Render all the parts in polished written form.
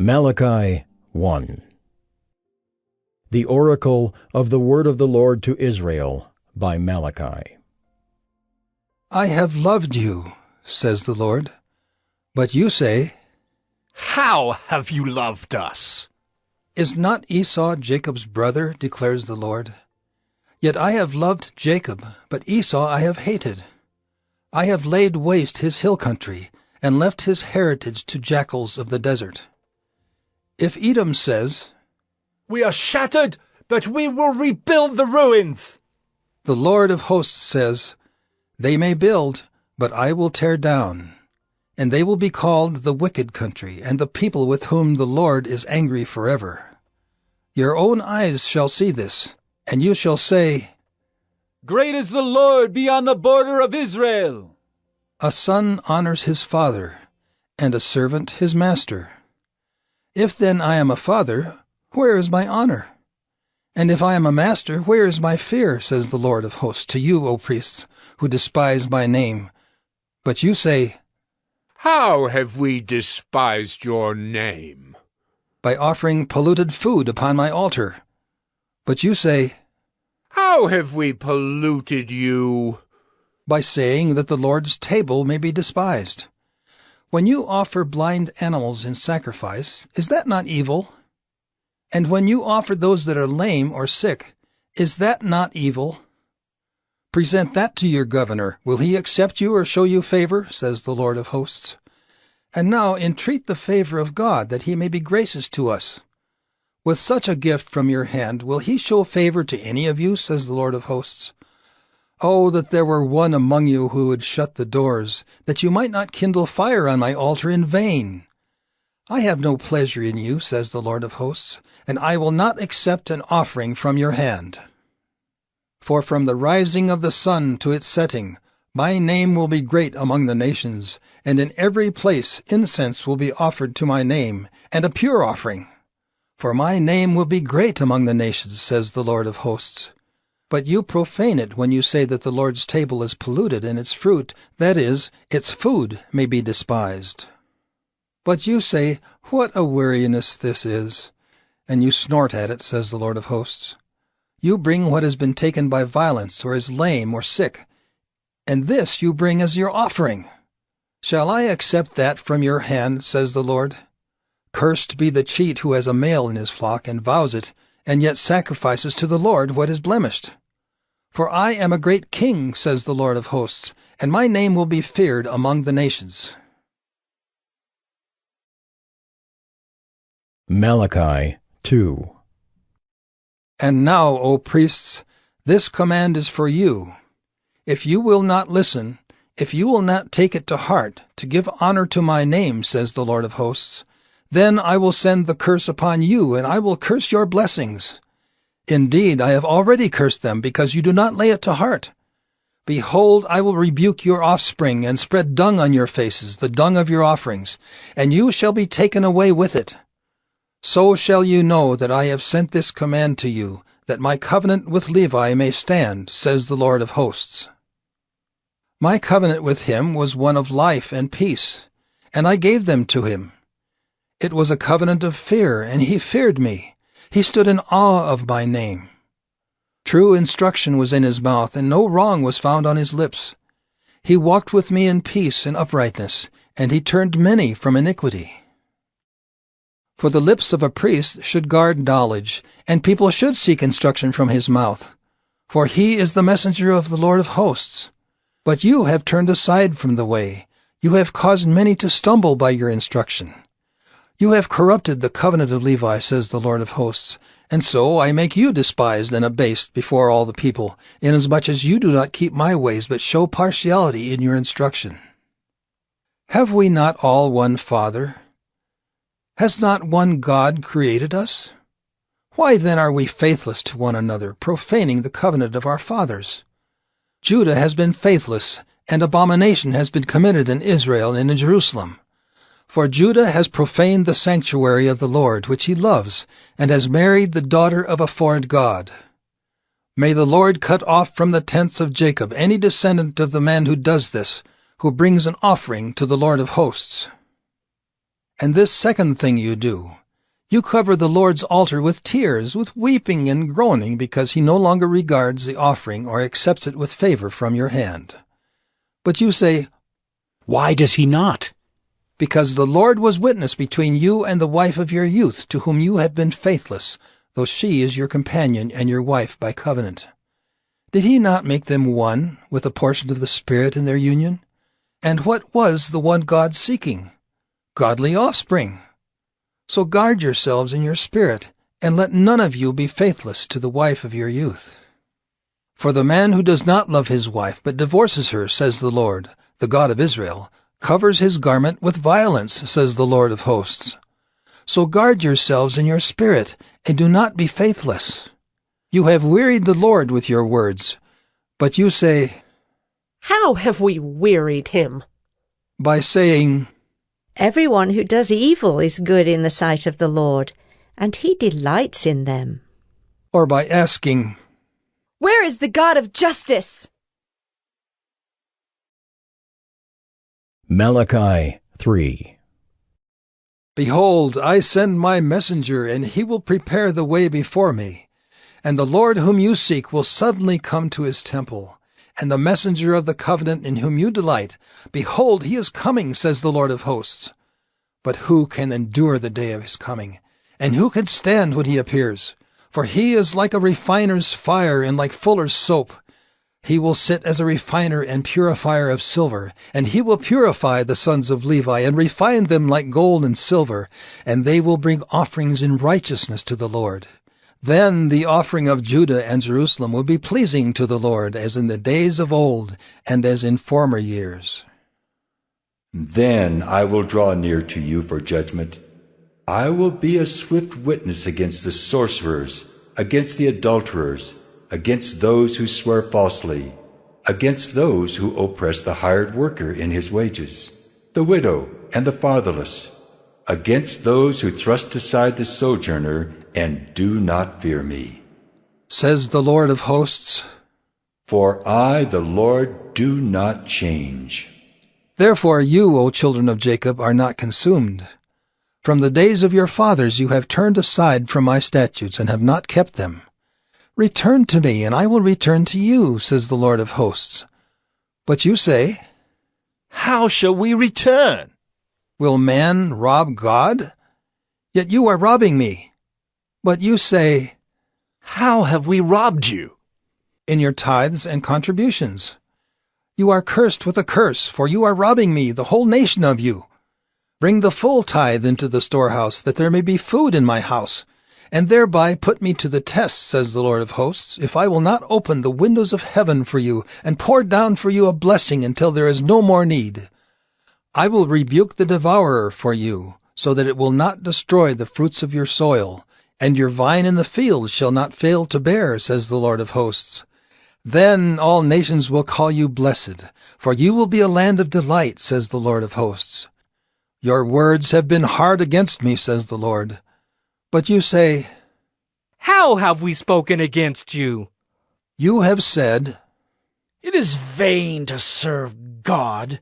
Malachi 1. The Oracle of the Word of the Lord to Israel by Malachi. I have loved you, says the Lord. But you say, How have you loved us? Is not Esau Jacob's brother, declares the Lord? Yet I have loved Jacob, but Esau I have hated. I have laid waste his hill country, and left his heritage to jackals of the desert. If Edom says, We are shattered, but we will rebuild the ruins, the Lord of hosts says, They may build, but I will tear down. And they will be called the wicked country, and the people with whom the Lord is angry forever. Your own eyes shall see this, and you shall say, Great is the Lord beyond the border of Israel. A son honors his father, and a servant his master. If then I am a father, where is my honor? And if I am a master, where is my fear, says the Lord of hosts, to you, O priests, who despise my name? But you say, How have we despised your name? By offering polluted food upon my altar. But you say, How have we polluted you? By saying that the Lord's table may be despised. When you offer blind animals in sacrifice, is that not evil? And when you offer those that are lame or sick, is that not evil? Present that to your governor. Will he accept you or show you favor, says the Lord of hosts? And now entreat the favor of God, that he may be gracious to us. With such a gift from your hand, will he show favor to any of you, says the Lord of hosts? Oh, that there were one among you who would shut the doors, that you might not kindle fire on my altar in vain. I have no pleasure in you, says the Lord of hosts, and I will not accept an offering from your hand. For from the rising of the sun to its setting, my name will be great among the nations, and in every place incense will be offered to my name, and a pure offering. For my name will be great among the nations, says the Lord of hosts. But you profane it when you say that the Lord's table is polluted, and its fruit, that is, its food, may be despised. But you say, What a weariness this is! And you snort at it, says the Lord of hosts. You bring what has been taken by violence, or is lame or sick, and this you bring as your offering. Shall I accept that from your hand, says the Lord? Cursed be the cheat who has a male in his flock and vows it, and yet sacrifices to the Lord what is blemished. For I am a great king, says the Lord of hosts, and my name will be feared among the nations. Malachi 2. And now, O priests, this command is for you. If you will not listen, if you will not take it to heart, to give honor to my name, says the Lord of hosts, then I will send the curse upon you, and I will curse your blessings. Indeed, I have already cursed them, because you do not lay it to heart. Behold, I will rebuke your offspring, and spread dung on your faces, the dung of your offerings, and you shall be taken away with it. So shall you know that I have sent this command to you, that my covenant with Levi may stand, says the Lord of hosts. My covenant with him was one of life and peace, and I gave them to him. It was a covenant of fear, and he feared me. He stood in awe of my name. True instruction was in his mouth, and no wrong was found on his lips. He walked with me in peace and uprightness, and he turned many from iniquity. For the lips of a priest should guard knowledge, and people should seek instruction from his mouth. For he is the messenger of the Lord of hosts. But you have turned aside from the way. You have caused many to stumble by your instruction. You have corrupted the covenant of Levi, says the Lord of hosts, and so I make you despised and abased before all the people, inasmuch as you do not keep my ways, but show partiality in your instruction. Have we not all one Father? Has not one God created us? Why then are we faithless to one another, profaning the covenant of our fathers? Judah has been faithless, and abomination has been committed in Israel and in Jerusalem. For Judah has profaned the sanctuary of the Lord, which he loves, and has married the daughter of a foreign god. May the Lord cut off from the tents of Jacob any descendant of the man who does this, who brings an offering to the Lord of hosts. And this second thing you do, you cover the Lord's altar with tears, with weeping and groaning, because he no longer regards the offering or accepts it with favor from your hand. But you say, Why does he not? Because the Lord was witness between you and the wife of your youth, to whom you have been faithless, though she is your companion and your wife by covenant. Did he not make them one with a portion of the Spirit in their union? And what was the one God seeking? Godly offspring. So guard yourselves in your spirit, and let none of you be faithless to the wife of your youth. For the man who does not love his wife, but divorces her, says the Lord, the God of Israel, covers his garment with violence, says the Lord of hosts. So guard yourselves in your spirit, and do not be faithless. You have wearied the Lord with your words, but you say, How have we wearied him? By saying, Everyone who does evil is good in the sight of the Lord, and he delights in them. Or by asking, Where is the God of justice? Malachi 3. Behold, I send my messenger, and he will prepare the way before me. And the Lord whom you seek will suddenly come to his temple. And the messenger of the covenant in whom you delight, behold, he is coming, says the Lord of hosts. But who can endure the day of his coming? And who can stand when he appears? For he is like a refiner's fire and like fuller's soap. He will sit as a refiner and purifier of silver, and he will purify the sons of Levi and refine them like gold and silver, and they will bring offerings in righteousness to the Lord. Then the offering of Judah and Jerusalem will be pleasing to the Lord, as in the days of old and as in former years. Then I will draw near to you for judgment. I will be a swift witness against the sorcerers, against the adulterers, against those who swear falsely, against those who oppress the hired worker in his wages, the widow and the fatherless, against those who thrust aside the sojourner and do not fear me, says the Lord of hosts. For I, the Lord, do not change. Therefore you, O children of Jacob, are not consumed. From the days of your fathers you have turned aside from my statutes and have not kept them. Return to me, and I will return to you, says the Lord of hosts. But you say, How shall we return? Will man rob God? Yet you are robbing me. But you say, How have we robbed you? In your tithes and contributions. You are cursed with a curse, for you are robbing me, the whole nation of you. Bring the full tithe into the storehouse, that there may be food in my house, and thereby put me to the test, says the Lord of hosts, if I will not open the windows of heaven for you, and pour down for you a blessing until there is no more need. I will rebuke the devourer for you, so that it will not destroy the fruits of your soil, and your vine in the field shall not fail to bear, says the Lord of hosts. Then all nations will call you blessed, for you will be a land of delight, says the Lord of hosts. Your words have been hard against me, says the Lord. But you say, How have we spoken against you? You have said, It is vain to serve God.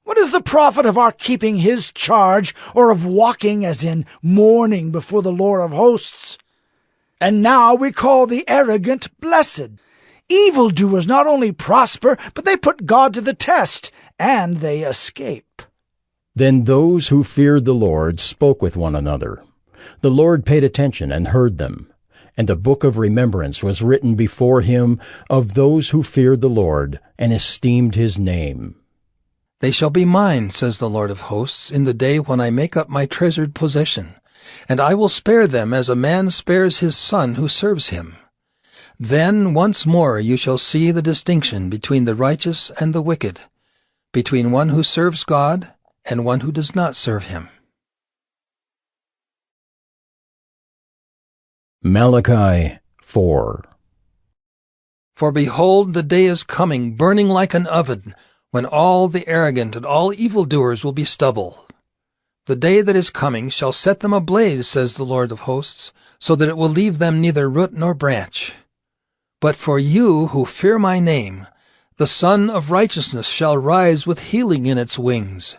What is the profit of our keeping his charge, or of walking as in mourning before the Lord of hosts? And now we call the arrogant blessed. Evildoers not only prosper, but they put God to the test, and they escape. Then those who feared the Lord spoke with one another. The Lord paid attention and heard them, and a book of remembrance was written before him of those who feared the Lord and esteemed his name. They shall be mine, says the Lord of hosts, in the day when I make up my treasured possession, and I will spare them as a man spares his son who serves him. Then once more you shall see the distinction between the righteous and the wicked, between one who serves God and one who does not serve him. Malachi 4. For behold, the day is coming, burning like an oven, when all the arrogant and all evildoers will be stubble. The day that is coming shall set them ablaze, says the Lord of hosts, so that it will leave them neither root nor branch. But for you who fear my name, the Sun of Righteousness shall rise with healing in its wings.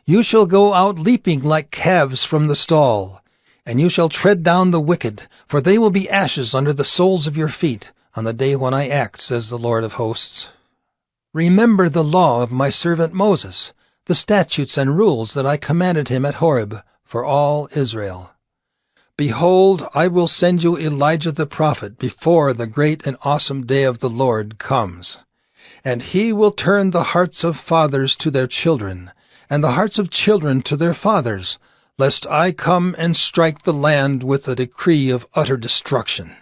You shall go out leaping like calves from the stall, and you shall tread down the wicked, for they will be ashes under the soles of your feet on the day when I act, says the Lord of hosts. Remember the law of my servant Moses, the statutes and rules that I commanded him at Horeb for all Israel. Behold, I will send you Elijah the prophet before the great and awesome day of the Lord comes. And he will turn the hearts of fathers to their children, and the hearts of children to their fathers, lest I come and strike the land with a decree of utter destruction.